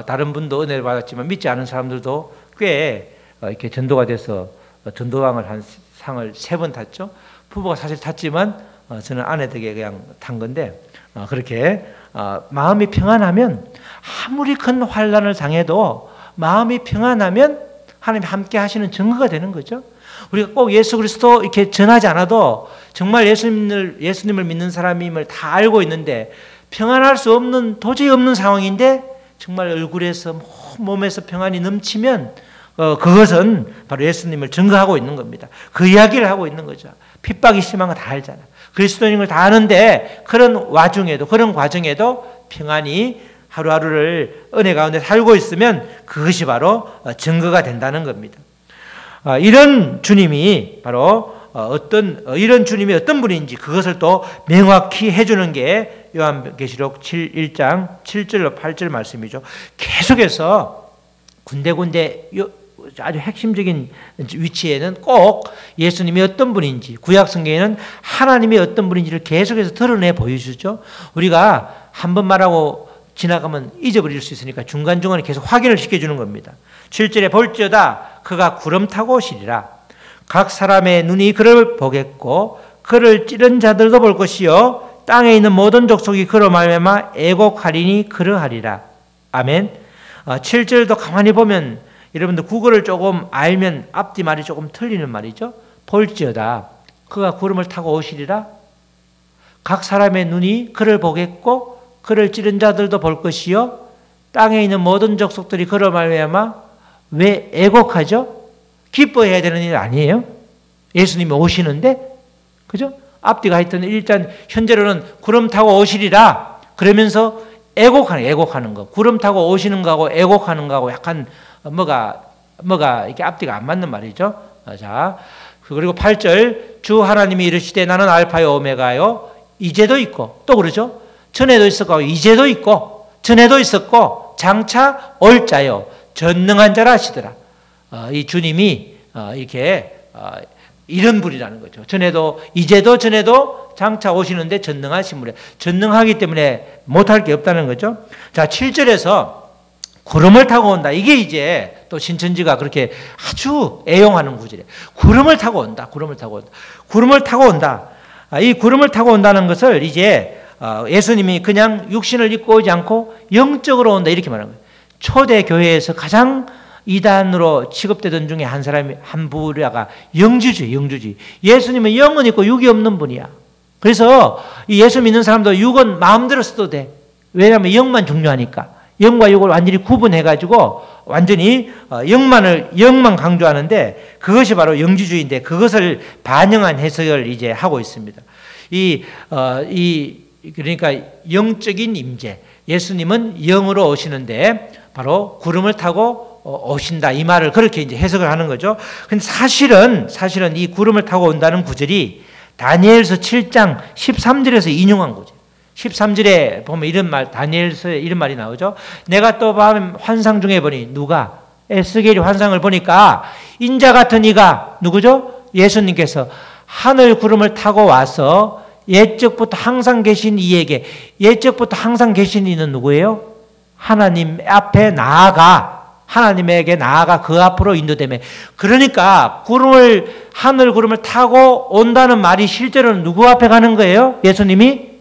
다른 분도 은혜를 받았지만 믿지 않은 사람들도 꽤 이렇게 전도가 돼서 전도왕을 한 상을 3번 탔죠. 부부가 사실 탔지만 저는 아내 덕에 그냥 탄 건데 그렇게 마음이 평안하면 아무리 큰 환난을 당해도 마음이 평안하면 하나님이 함께 하시는 증거가 되는 거죠. 우리가 꼭 예수 그리스도 이렇게 전하지 않아도 정말 예수님을 믿는 사람임을 다 알고 있는데 평안할 수 없는 도저히 없는 상황인데 정말 얼굴에서 몸에서 평안이 넘치면 그것은 바로 예수님을 증거하고 있는 겁니다. 그 이야기를 하고 있는 거죠. 핍박이 심한 거 다 알잖아. 그리스도인인 걸 다 아는데 그런 와중에도 그런 과정에도 평안이 하루하루를 은혜 가운데 살고 있으면 그것이 바로 증거가 된다는 겁니다. 이런 주님이 바로 이런 주님이 어떤 분인지 그것을 또 명확히 해주는 게 요한계시록 1장 7절로 8절 말씀이죠. 계속해서 군데군데 아주 핵심적인 위치에는 꼭 예수님이 어떤 분인지 구약 성경에는 하나님이 어떤 분인지를 계속해서 드러내 보여주죠. 우리가 한 번 말하고 지나가면 잊어버릴 수 있으니까 중간중간에 계속 확인을 시켜주는 겁니다. 7절에 볼지어다 그가 구름 타고 오시리라. 각 사람의 눈이 그를 보겠고 그를 찌른 자들도 볼 것이요 땅에 있는 모든 족속이 그로 말미암아 애곡하리니 그러하리라. 아멘. 7절도 가만히 보면 여러분들 국어를 조금 알면 앞뒤 말이 조금 틀리는 말이죠. 볼지어다 그가 구름을 타고 오시리라. 각 사람의 눈이 그를 보겠고 그를 찌른 자들도 볼 것이요 땅에 있는 모든 족속들이 그로 말미암아 왜 애곡하죠? 기뻐해야 되는 일 아니에요? 예수님이 오시는데 그죠? 앞뒤가 하여튼 일단 현재로는 구름 타고 오시리라 그러면서 애곡하는 거. 구름 타고 오시는 거하고 애곡하는 거하고 약간 뭐가 이렇게 앞뒤가 안 맞는 말이죠. 자, 그리고 8절 주 하나님이 이르시되 나는 알파요 오메가요. 이제도 있고 또 그러죠. 전에도 있었고 이제도 있고 전에도 있었고 장차 올 자요. 전능한 자라 하시더라. 이 주님이 이렇게 이런 분이라는 거죠. 전에도 이제도 전에도 장차 오시는데 전능하신 분이에요. 전능하기 때문에 못할 게 없다는 거죠. 자, 7절에서 구름을 타고 온다. 이게 이제 또 신천지가 그렇게 아주 애용하는 구절이에요. 구름을 타고 온다. 구름을 타고 온다. 구름을 타고 온다. 이 구름을 타고 온다는 것을 이제 예수님이 그냥 육신을 입고 오지 않고 영적으로 온다 이렇게 말하는 거예요. 초대 교회에서 가장 이단으로 취급되던 중에 한 사람이 한 부류가 영주주의. 예수님은 영은 있고 육이 없는 분이야. 그래서 이 예수 믿는 사람도 육은 마음대로 써도 돼. 왜냐하면 영만 중요하니까. 영과 육을 완전히 구분해가지고 완전히 영만 강조하는데 그것이 바로 영주주의인데 그것을 반영한 해석을 이제 하고 있습니다. 그러니까 영적인 임재. 예수님은 영으로 오시는데 바로 구름을 타고 오신다. 이 말을 그렇게 이제 해석을 하는 거죠. 근데 사실은 이 구름을 타고 온다는 구절이 다니엘서 7장 13절에서 인용한 거죠. 13절에 보면 이런 말, 다니엘서에 이런 말이 나오죠. 내가 또 밤 환상 중에 보니 누가 에스겔이 환상을 보니까 인자 같은 이가 누구죠? 예수님께서 하늘 구름을 타고 와서 옛적부터 항상 계신 이에게 옛적부터 항상 계신 이는 누구예요? 하나님 앞에 하나님에게 나아가 그 앞으로 인도되며 그러니까 하늘 구름을 타고 온다는 말이 실제로는 누구 앞에 가는 거예요? 예수님이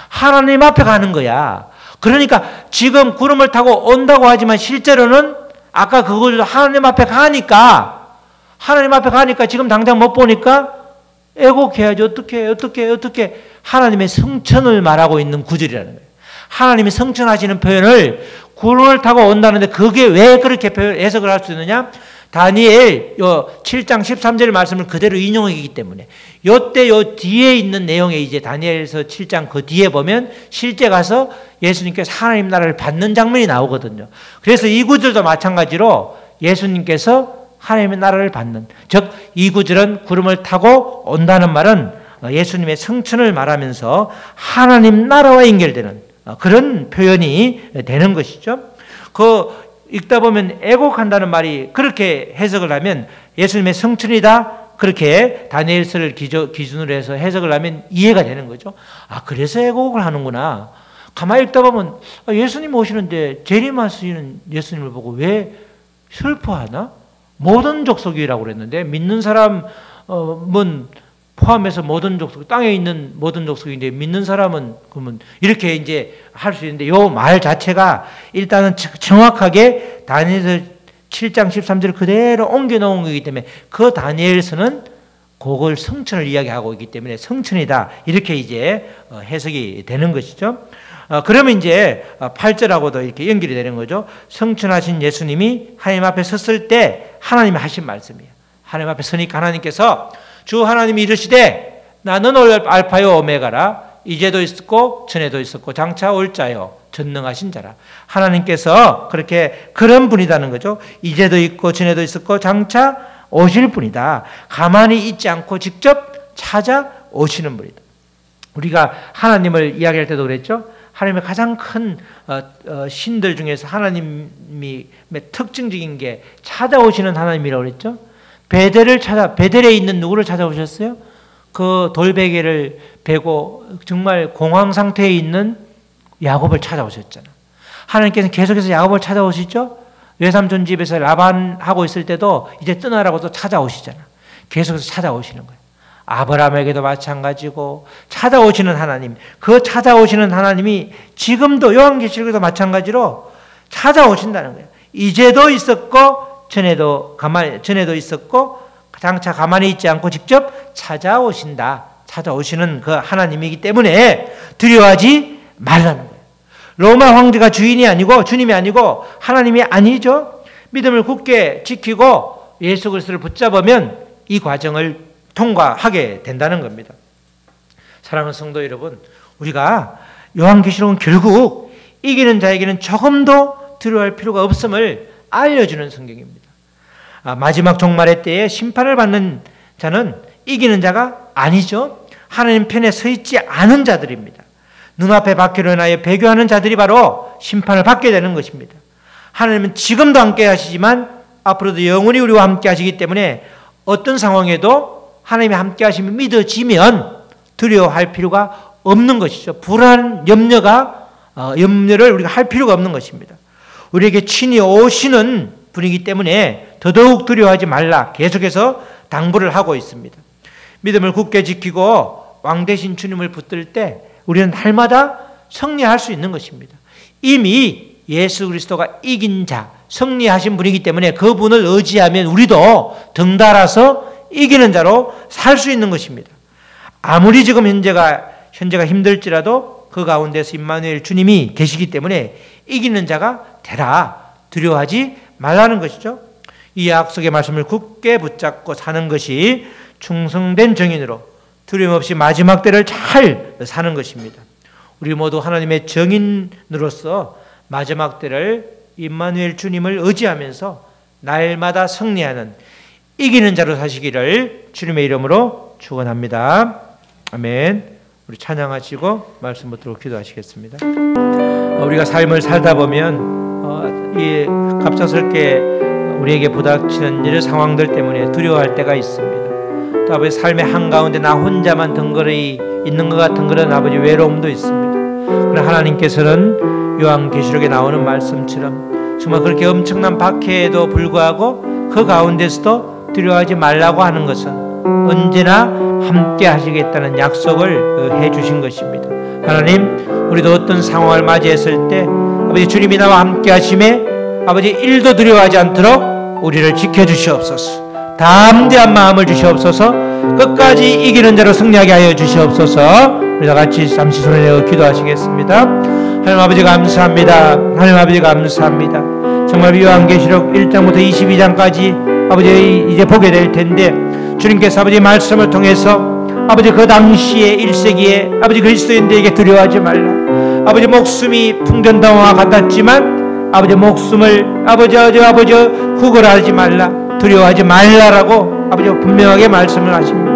하나님 앞에 가는 거야. 그러니까 지금 구름을 타고 온다고 하지만 실제로는 아까 그걸 하나님 앞에 가니까 지금 당장 못 보니까 애곡해야지. 어떻게 하나님의 성천을 말하고 있는 구절이라는 거예요. 하나님이 성천하시는 표현을 구름을 타고 온다는데 그게 왜 그렇게 해석을 할 수 있느냐? 다니엘 7장 13절 말씀을 그대로 인용하기 때문에 요때 요 뒤에 있는 내용에 이제 다니엘서 7장 그 뒤에 보면 실제 가서 예수님께서 하나님 나라를 받는 장면이 나오거든요. 그래서 이 구절도 마찬가지로 예수님께서 하나님의 나라를 받는, 즉 이 구절은 구름을 타고 온다는 말은 예수님의 성천을 말하면서 하나님 나라와 연결되는 그런 표현이 되는 것이죠. 읽다 보면 애곡한다는 말이 그렇게 해석을 하면 예수님의 성천이다. 그렇게 다니엘서를 기준으로 해서 해석을 하면 이해가 되는 거죠. 그래서 애곡을 하는구나. 가만히 읽다 보면 예수님 오시는데 재림하시는 예수님을 보고 왜 슬퍼하나? 모든 족속이라고 그랬는데 믿는 사람은 포함해서 모든 족속, 땅에 있는 모든 족속인데 믿는 사람은 그러면 이렇게 이제 할 수 있는데 요 말 자체가 일단은 정확하게 다니엘서 7장 13절 그대로 옮겨 놓은 거기 때문에 그 다니엘서는 그걸 성천을 이야기하고 있기 때문에 성천이다 이렇게 이제 해석이 되는 것이죠. 그러면 이제 8절하고도 이렇게 연결이 되는 거죠. 성천하신 예수님이 하나님 앞에 섰을 때 하나님이 하신 말씀이에요. 하나님 앞에 서니까 하나님께서 주 하나님이 이르시되 나는 알파요 오메가라 이제도 있었고 전에도 있었고 장차 올 자요 전능하신 자라. 하나님께서 그런 분이라는 거죠. 이제도 있고 전에도 있었고 장차 오실 분이다. 가만히 있지 않고 직접 찾아오시는 분이다. 우리가 하나님을 이야기할 때도 그랬죠. 하나님의 가장 큰 신들 중에서 하나님의 특징적인 게 찾아오시는 하나님이라고 그랬죠. 베델에 있는 누구를 찾아오셨어요? 그 돌베개를 베고 정말 공황 상태에 있는 야곱을 찾아오셨잖아. 하나님께서는 계속해서 야곱을 찾아오시죠. 외삼촌 집에서 라반하고 있을 때도 이제 떠나라고 또 찾아오시잖아. 계속해서 찾아오시는 거예요. 아브라함에게도 마찬가지고 찾아오시는 하나님, 그 찾아오시는 하나님이 지금도 요한계시록에도 마찬가지로 찾아오신다는 거예요. 이제도 있었고 전에도 있었고 장차 가만히 있지 않고 직접 찾아오시는 그 하나님이기 때문에 두려워하지 말라는 거예요. 로마 황제가 주인이 아니고 주님이 아니고 하나님이 아니죠. 믿음을 굳게 지키고 예수 그리스도를 붙잡으면 이 과정을 통과하게 된다는 겁니다. 사랑하는 성도 여러분, 우리가 요한계시록은 결국 이기는 자에게는 조금도 두려워할 필요가 없음을 알려주는 성경입니다. 마지막 종말의 때에 심판을 받는 자는 이기는 자가 아니죠. 하나님 편에 서 있지 않은 자들입니다. 눈앞에 박혀로 인하여 배교하는 자들이 바로 심판을 받게 되는 것입니다. 하나님은 지금도 함께 하시지만 앞으로도 영원히 우리와 함께 하시기 때문에 어떤 상황에도 하나님이 함께 하심이 믿어지면 두려워할 필요가 없는 것이죠. 불안, 염려를 우리가 할 필요가 없는 것입니다. 우리에게 친히 오시는 분이기 때문에 더더욱 두려워하지 말라 계속해서 당부를 하고 있습니다. 믿음을 굳게 지키고 왕 대신 주님을 붙들 때 우리는 날마다 승리할 수 있는 것입니다. 이미 예수 그리스도가 이긴 자, 승리하신 분이기 때문에 그분을 의지하면 우리도 덩달아서 이기는 자로 살 수 있는 것입니다. 아무리 지금 현재가 힘들지라도 그 가운데서 임마누엘 주님이 계시기 때문에 이기는 자가 되라. 두려워하지 말라는 것이죠. 이 약속의 말씀을 굳게 붙잡고 사는 것이 충성된 정인으로 두려움 없이 마지막 때를 잘 사는 것입니다. 우리 모두 하나님의 정인으로서 마지막 때를 임마누엘 주님을 의지하면서 날마다 승리하는 이기는 자로 사시기를 주님의 이름으로 축원합니다. 아멘. 우리 찬양하시고 말씀 붙들고 기도하시겠습니다. 우리가 삶을 살다 보면 이 갑작스럽게 우리에게 부닥치는 이런 상황들 때문에 두려워할 때가 있습니다. 또 아버지 삶의 한가운데 나 혼자만 덩그러이 있는 것 같은 그런 아버지 외로움도 있습니다. 그러나 하나님께서는 요한계시록에 나오는 말씀처럼 정말 그렇게 엄청난 박해에도 불구하고 그 가운데서도 두려워하지 말라고 하는 것은 언제나 함께 하시겠다는 약속을 해주신 것입니다. 하나님, 우리도 어떤 상황을 맞이했을 때 아버지 주님이 나와 함께 하심에 아버지 일도 두려워하지 않도록 우리를 지켜주시옵소서. 담대한 마음을 주시옵소서. 끝까지 이기는 자로 승리하게 하여 주시옵소서. 우리 다 같이 잠시 손을 내어 기도하시겠습니다. 하나님 아버지 감사합니다. 하나님 아버지 감사합니다. 정말 요한계시록 1장부터 22장까지 아버지 이제 보게 될 텐데 주님께서 아버지 말씀을 통해서 아버지 그 당시에 1세기에 아버지 그리스도인들에게 두려워하지 말라. 아버지 목숨이 풍전당화와 같았지만 아버지 목숨을 아버지 구걸하지 말라. 두려워하지 말라라고 아버지 분명하게 말씀을 하십니다.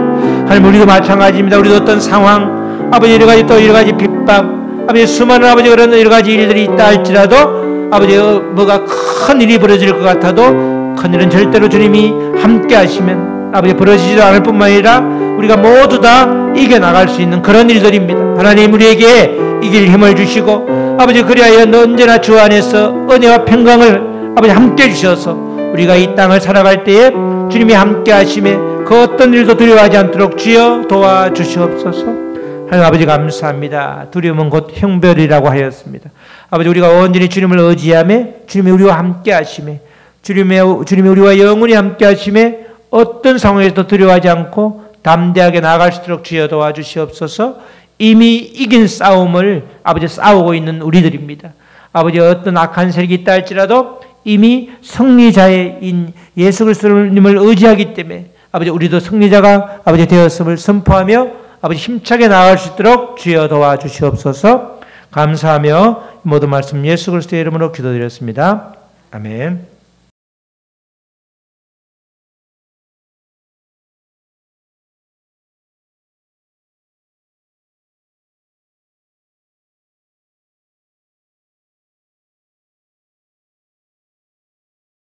하나님 우리도 마찬가지입니다. 우리도 어떤 상황 아버지 여러 가지 핍박 아버지 수많은 아버지 그런 여러 가지 일들이 있다 할지라도 아버지 뭐가 큰 일이 벌어질 것 같아도 큰 일은 절대로 주님이 함께 하시면 아버지 벌어지지도 않을 뿐만 아니라 우리가 모두 다 이겨나갈 수 있는 그런 일들입니다. 하나님 우리에게 이길 힘을 주시고 아버지 그리하여 언제나 주 안에서 은혜와 평강을 아버지 함께 주셔서 우리가 이 땅을 살아갈 때에 주님이 함께 하심에 그 어떤 일도 두려워하지 않도록 주여 도와주시옵소서. 하나님 아버지 감사합니다. 두려움은 곧 형별이라고 하였습니다. 아버지 우리가 온전히 주님을 의지하며 주님이 우리와 함께 하심에 주님이 우리와 영원히 함께 하심에 어떤 상황에서도 두려워하지 않고 담대하게 나아갈 수 있도록 주여 도와주시옵소서. 이미 이긴 싸움을 아버지 싸우고 있는 우리들입니다. 아버지 어떤 악한 세력이 있다 할지라도 이미 승리자인 예수 그리스도님을 의지하기 때문에 아버지 우리도 승리자가 아버지 되었음을 선포하며 아버지 힘차게 나아갈 수 있도록 주여 도와주시옵소서. 감사하며 모든 말씀 예수 그리스도의 이름으로 기도드렸습니다. 아멘.